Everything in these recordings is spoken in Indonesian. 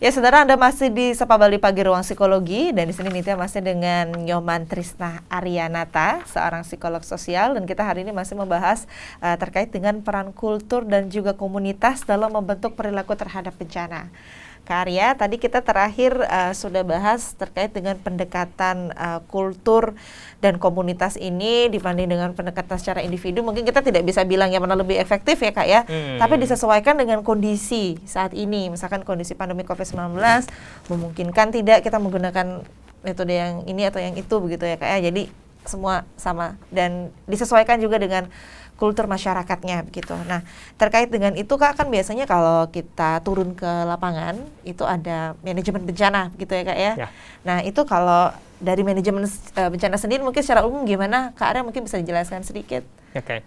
Ya, saudara, Anda masih di Sapa Bali Pagi Ruang Psikologi, dan di sini Nitya masih dengan Nyoman Trisna Ariyanata, seorang psikolog sosial, dan kita hari ini masih membahas terkait dengan peran kultur dan juga komunitas dalam membentuk perilaku terhadap bencana. Kak Arya, tadi kita terakhir sudah bahas terkait dengan pendekatan kultur dan komunitas ini dibanding dengan pendekatan secara individu. Mungkin kita tidak bisa bilang yang mana lebih efektif ya Kak ya, tapi disesuaikan dengan kondisi saat ini. Misalkan kondisi pandemi COVID-19 memungkinkan tidak kita menggunakan metode yang ini atau yang itu begitu ya Kak ya. Jadi semua sama dan disesuaikan juga dengan kultur masyarakatnya begitu. Nah, terkait dengan itu Kak, kan biasanya kalau kita turun ke lapangan itu ada manajemen bencana gitu ya Kak ya. Nah, itu kalau dari manajemen bencana sendiri mungkin secara umum gimana Kak Arya, mungkin bisa dijelaskan sedikit? Oke.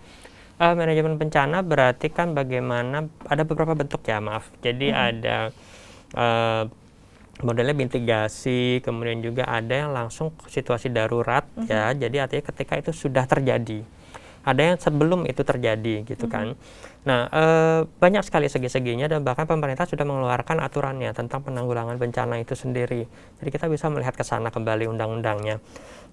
Manajemen bencana berarti kan bagaimana ada beberapa bentuk ya, maaf. Jadi ada modelnya mitigasi, kemudian juga ada yang langsung situasi darurat ya. Jadi artinya ketika itu sudah terjadi. Ada yang sebelum itu terjadi gitu kan. Nah, banyak sekali segi-seginya dan bahkan pemerintah sudah mengeluarkan aturannya tentang penanggulangan bencana itu sendiri. Jadi kita bisa melihat ke sana kembali undang-undangnya.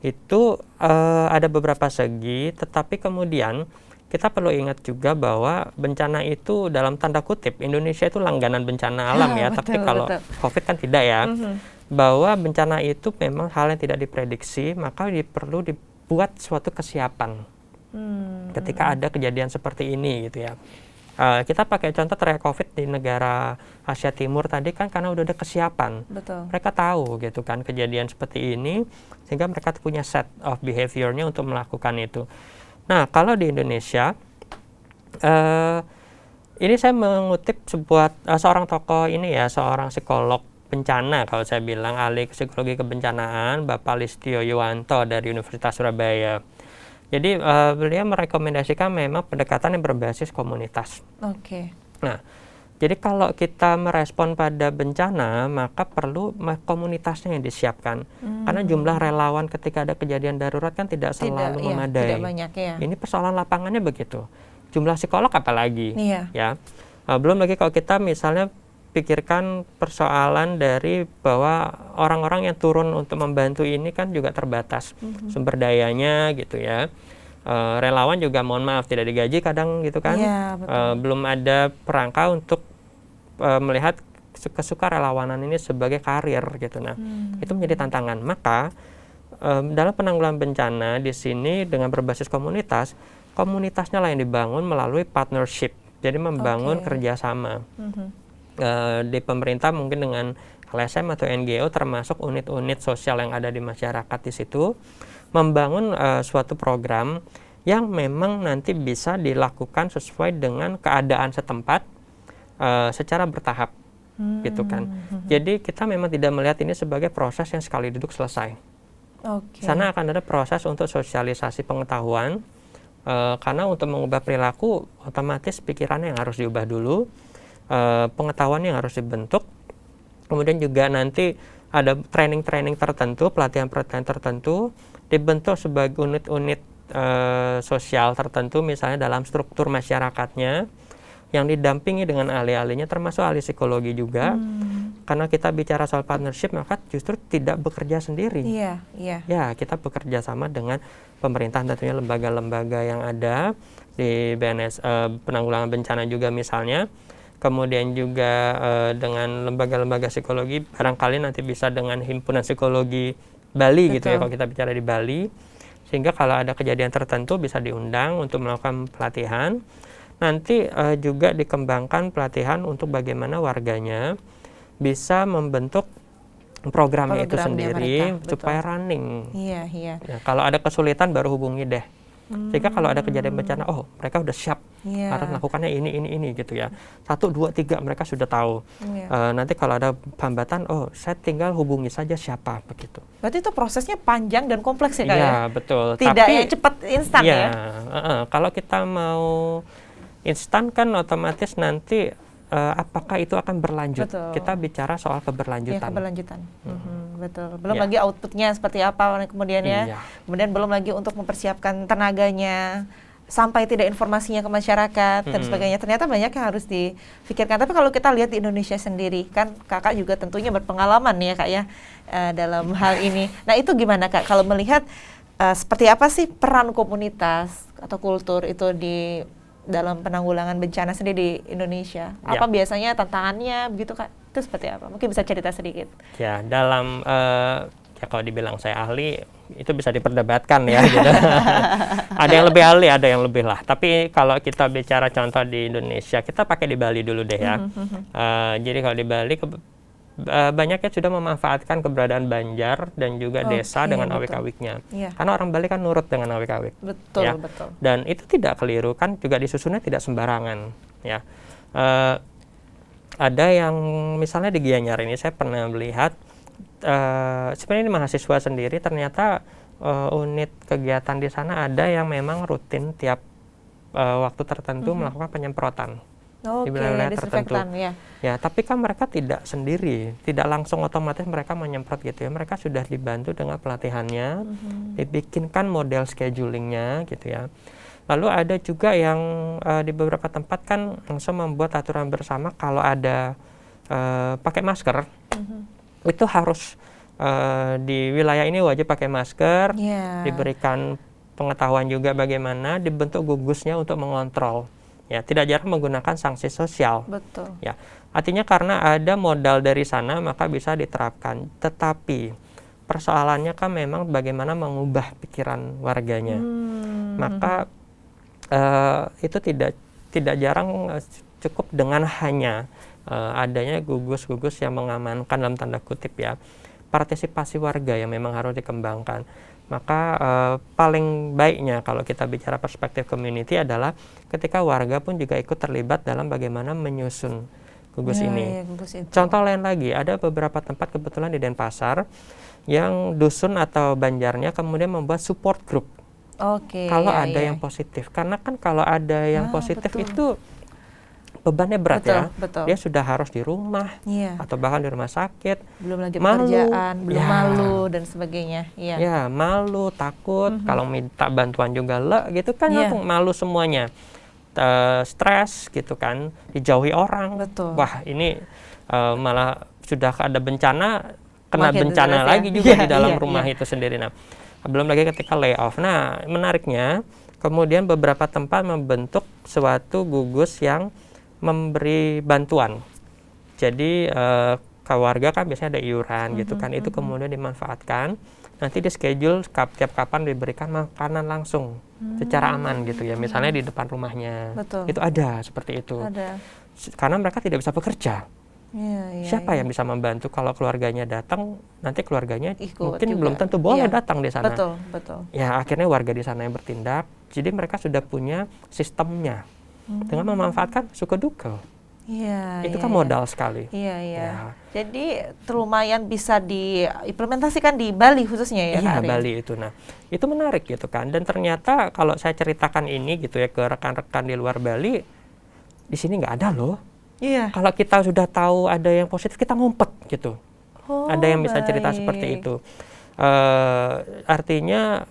Itu ada beberapa segi, tetapi kemudian kita perlu ingat juga bahwa bencana itu dalam tanda kutip Indonesia itu langganan bencana alam ya, tapi kalau COVID kan tidak ya. Bahwa bencana itu memang hal yang tidak diprediksi, maka perlu dibuat suatu kesiapan. Ketika ada kejadian seperti ini gitu ya. Kita pakai contoh terkait COVID di negara Asia Timur tadi kan karena udah ada kesiapan. Betul. Mereka tahu gitu kan kejadian seperti ini, sehingga mereka punya set of behavior-nya untuk melakukan itu. Nah, kalau di Indonesia, ini saya mengutip seorang tokoh ini ya, seorang psikolog bencana kalau saya bilang, ahli psikologi kebencanaan, Bapak Listio Yuwanto dari Universitas Surabaya. Jadi beliau merekomendasikan memang pendekatan yang berbasis komunitas. Nah, jadi kalau kita merespon pada bencana, maka perlu komunitasnya yang disiapkan. Karena jumlah relawan ketika ada kejadian darurat kan tidak selalu memadai. Tidak banyak ya. Ini persoalan lapangannya begitu. Jumlah psikolog apalagi. Ya. Belum lagi kalau kita misalnya pikirkan persoalan dari bahwa orang-orang yang turun untuk membantu ini kan juga terbatas sumber dayanya gitu ya. Relawan juga mohon maaf tidak digaji kadang gitu kan. Belum ada perangkat untuk melihat kesukarelawanan ini sebagai karir gitu. Nah, itu menjadi tantangan. Maka dalam penanggulangan bencana di sini dengan berbasis komunitas, komunitasnya lah yang dibangun melalui partnership. Jadi membangun kerjasama. Di pemerintah mungkin dengan LSM atau NGO termasuk unit-unit sosial yang ada di masyarakat di situ membangun suatu program yang memang nanti bisa dilakukan sesuai dengan keadaan setempat secara bertahap gitu kan. Jadi kita memang tidak melihat ini sebagai proses yang sekali duduk selesai. Sana akan ada proses untuk sosialisasi pengetahuan karena untuk mengubah perilaku otomatis pikirannya yang harus diubah dulu. Pengetahuan yang harus dibentuk, kemudian juga nanti ada training-training tertentu, pelatihan-pelatihan tertentu, dibentuk sebagai unit-unit sosial tertentu, misalnya dalam struktur masyarakatnya, yang didampingi dengan ahli-ahlinya, termasuk ahli psikologi juga. Karena kita bicara soal partnership, maka justru tidak bekerja sendiri. Ya, kita bekerja sama dengan pemerintah, tentunya lembaga-lembaga yang ada di BNS, penanggulangan bencana juga misalnya. Kemudian juga dengan lembaga-lembaga psikologi, barangkali nanti bisa dengan himpunan psikologi Bali gitu ya kalau kita bicara di Bali, sehingga kalau ada kejadian tertentu bisa diundang untuk melakukan pelatihan. Nanti juga dikembangkan pelatihan untuk bagaimana warganya bisa membentuk programnya itu sendiri supaya running. Ya, kalau ada kesulitan baru hubungi deh. Sehingga kalau ada kejadian bencana, oh mereka udah siap harus melakukannya ini gitu ya. 1, 2, 3 mereka sudah tahu. Nanti kalau ada hambatan, oh saya tinggal hubungi saja siapa begitu. Berarti itu prosesnya panjang dan kompleks ya Kak ya? Iya betul. Tidak yang cepat instan ya? Kalau kita mau instan kan otomatis nanti apakah itu akan berlanjut? Kita bicara soal keberlanjutan. Keberlanjutan. Betul. Belum lagi outputnya seperti apa kemudian ya. Kemudian belum lagi untuk mempersiapkan tenaganya, sampai tidak informasinya ke masyarakat dan sebagainya. Ternyata banyak yang harus difikirkan. Tapi kalau kita lihat di Indonesia sendiri, kan kakak juga tentunya berpengalaman ya kak ya dalam hal ini. Nah itu gimana kak kalau melihat seperti apa sih peran komunitas atau kultur itu di dalam penanggulangan bencana sendiri di Indonesia? Apa biasanya tantangannya begitu kak? Itu seperti apa? Mungkin bisa cerita sedikit. Ya dalam ya kalau dibilang saya ahli itu bisa diperdebatkan ya gitu. Ada yang lebih ahli, ada yang lebih lah. Tapi kalau kita bicara contoh di Indonesia, kita pakai di Bali dulu deh ya. Jadi kalau di Bali banyaknya sudah memanfaatkan keberadaan banjar dan juga desa dengan awik-awiknya. Karena orang Bali kan nurut dengan awik-awik. Betul, ya. betul. Dan itu tidak keliru kan, juga disusunnya tidak sembarangan ya. Ada yang misalnya di Gianyar ini saya pernah melihat sebenarnya ini mahasiswa sendiri, ternyata unit kegiatan di sana ada yang memang rutin tiap waktu tertentu melakukan penyemprotan di wilayah tertentu. Ya, tapi kan mereka tidak sendiri, tidak langsung otomatis mereka menyemprot gitu ya. Mereka sudah dibantu dengan pelatihannya, dibikinkan model schedulingnya gitu ya. Lalu ada juga yang di beberapa tempat kan langsung membuat aturan bersama kalau ada pakai masker. Itu harus di wilayah ini wajib pakai masker, diberikan pengetahuan juga bagaimana, dibentuk gugusnya untuk mengontrol. Ya, tidak jarang menggunakan sanksi sosial. Betul. Ya, artinya karena ada modal dari sana maka bisa diterapkan. Tetapi persoalannya kan memang bagaimana mengubah pikiran warganya. Maka itu tidak jarang cukup dengan hanya adanya gugus-gugus yang mengamankan dalam tanda kutip ya, partisipasi warga yang memang harus dikembangkan. Maka paling baiknya kalau kita bicara perspektif community adalah ketika warga pun juga ikut terlibat dalam bagaimana menyusun gugus ini. Contoh lain lagi, ada beberapa tempat kebetulan di Denpasar yang dusun atau banjarnya kemudian membuat support group. Kalau ada yang positif, karena kan kalau ada yang positif itu bebannya berat dia sudah harus di rumah atau bahkan di rumah sakit, belum lagi pekerjaan, belum malu dan sebagainya. Malu, takut, kalau minta bantuan juga gitu kan, malu semuanya, stres gitu kan, dijauhi orang. Wah ini malah sudah ada bencana, kena bencana lagi juga di dalam rumah itu sendiri. Nah, belum lagi ketika layoff. Nah, menariknya kemudian beberapa tempat membentuk suatu gugus yang memberi bantuan. Jadi ke warga kan biasanya ada iuran gitu kan, itu kemudian dimanfaatkan. Nanti di schedule tiap kapan diberikan makanan langsung secara aman gitu ya. Misalnya di depan rumahnya. Itu ada seperti itu. Karena mereka tidak bisa bekerja. Siapa yang bisa membantu kalau keluarganya datang, nanti keluarganya mungkin juga belum tentu boleh datang di sana. Ya akhirnya warga di sana yang bertindak. Jadi mereka sudah punya sistemnya dengan memanfaatkan suka duka. Itu kan modal sekali. Jadi lumayan bisa diimplementasikan di Bali khususnya ya. Bali itu. Nah, itu menarik gitu kan. Dan ternyata kalau saya ceritakan ini gitu ya ke rekan-rekan di luar Bali, di sini nggak ada loh. Kalau kita sudah tahu ada yang positif, kita ngumpet gitu. Ada yang bisa cerita seperti itu. Artinya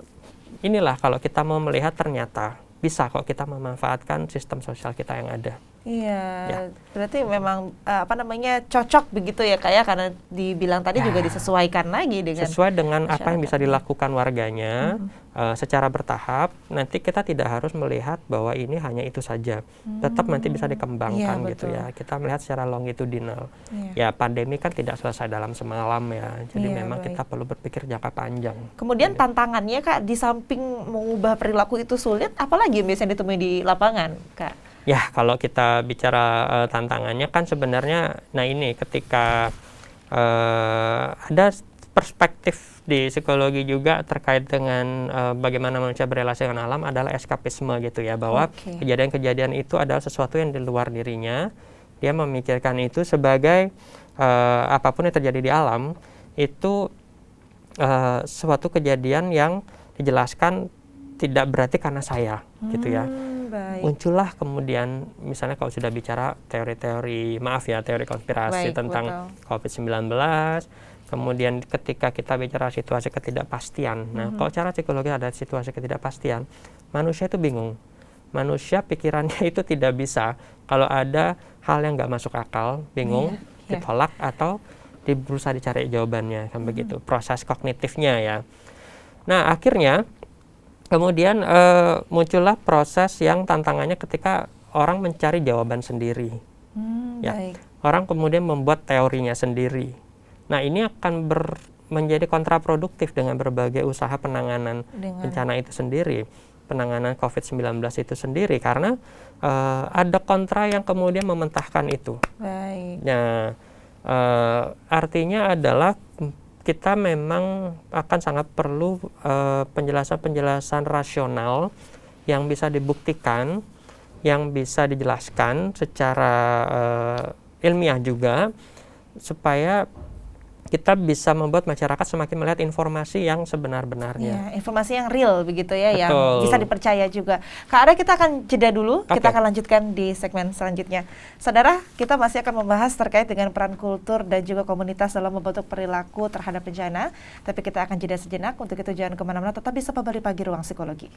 inilah kalau kita mau melihat ternyata bisa kok kita memanfaatkan sistem sosial kita yang ada. Berarti memang cocok begitu ya Kak ya, karena dibilang tadi juga disesuaikan lagi dengan sesuai dengan apa yang bisa dilakukan warganya secara bertahap. Nanti kita tidak harus melihat bahwa ini hanya itu saja. Tetap nanti bisa dikembangkan gitu ya. Kita melihat secara longitudinal. Ya pandemi kan tidak selesai dalam semalam ya. Jadi memang kita perlu berpikir jangka panjang. Kemudian tantangannya Kak, di samping mengubah perilaku itu sulit, apalagi yang biasanya ditemui di lapangan Kak? Ya, kalau kita bicara tantangannya kan sebenarnya, nah ini ketika ada perspektif di psikologi juga terkait dengan bagaimana manusia berrelasi dengan alam adalah eskapisme gitu ya, bahwa kejadian-kejadian itu adalah sesuatu yang di luar dirinya. Dia memikirkan itu sebagai apapun yang terjadi di alam itu suatu kejadian yang dijelaskan tidak berarti karena saya gitu ya. Muncullah kemudian misalnya kalau sudah bicara teori konspirasi tentang COVID-19, kemudian ketika kita bicara situasi ketidakpastian. Nah, kalau cara psikologi ada situasi ketidakpastian, manusia itu bingung. manusia pikirannya itu tidak bisa kalau ada hal yang nggak masuk akal, bingung, ditolak atau berusaha dicari jawabannya, kan begitu proses kognitifnya ya. Nah akhirnya kemudian muncullah proses yang tantangannya ketika orang mencari jawaban sendiri. Ya. Orang kemudian membuat teorinya sendiri. Nah ini akan menjadi kontraproduktif dengan berbagai usaha penanganan bencana itu sendiri, penanganan COVID-19 itu sendiri, karena ada kontra yang kemudian mementahkan itu. Nah artinya adalah kita memang akan sangat perlu penjelasan-penjelasan rasional yang bisa dibuktikan, yang bisa dijelaskan secara ilmiah juga, supaya kita bisa membuat masyarakat semakin melihat informasi yang sebenar-benarnya. Informasi yang real begitu ya, yang bisa dipercaya juga. Kak Arya, kita akan jeda dulu, kita akan lanjutkan di segmen selanjutnya. Saudara, kita masih akan membahas terkait dengan peran kultur dan juga komunitas dalam membentuk perilaku terhadap bencana. Tapi kita akan jeda sejenak, untuk itu jangan kemana-mana, tetap di Sapa Bali Pagi Ruang Psikologi.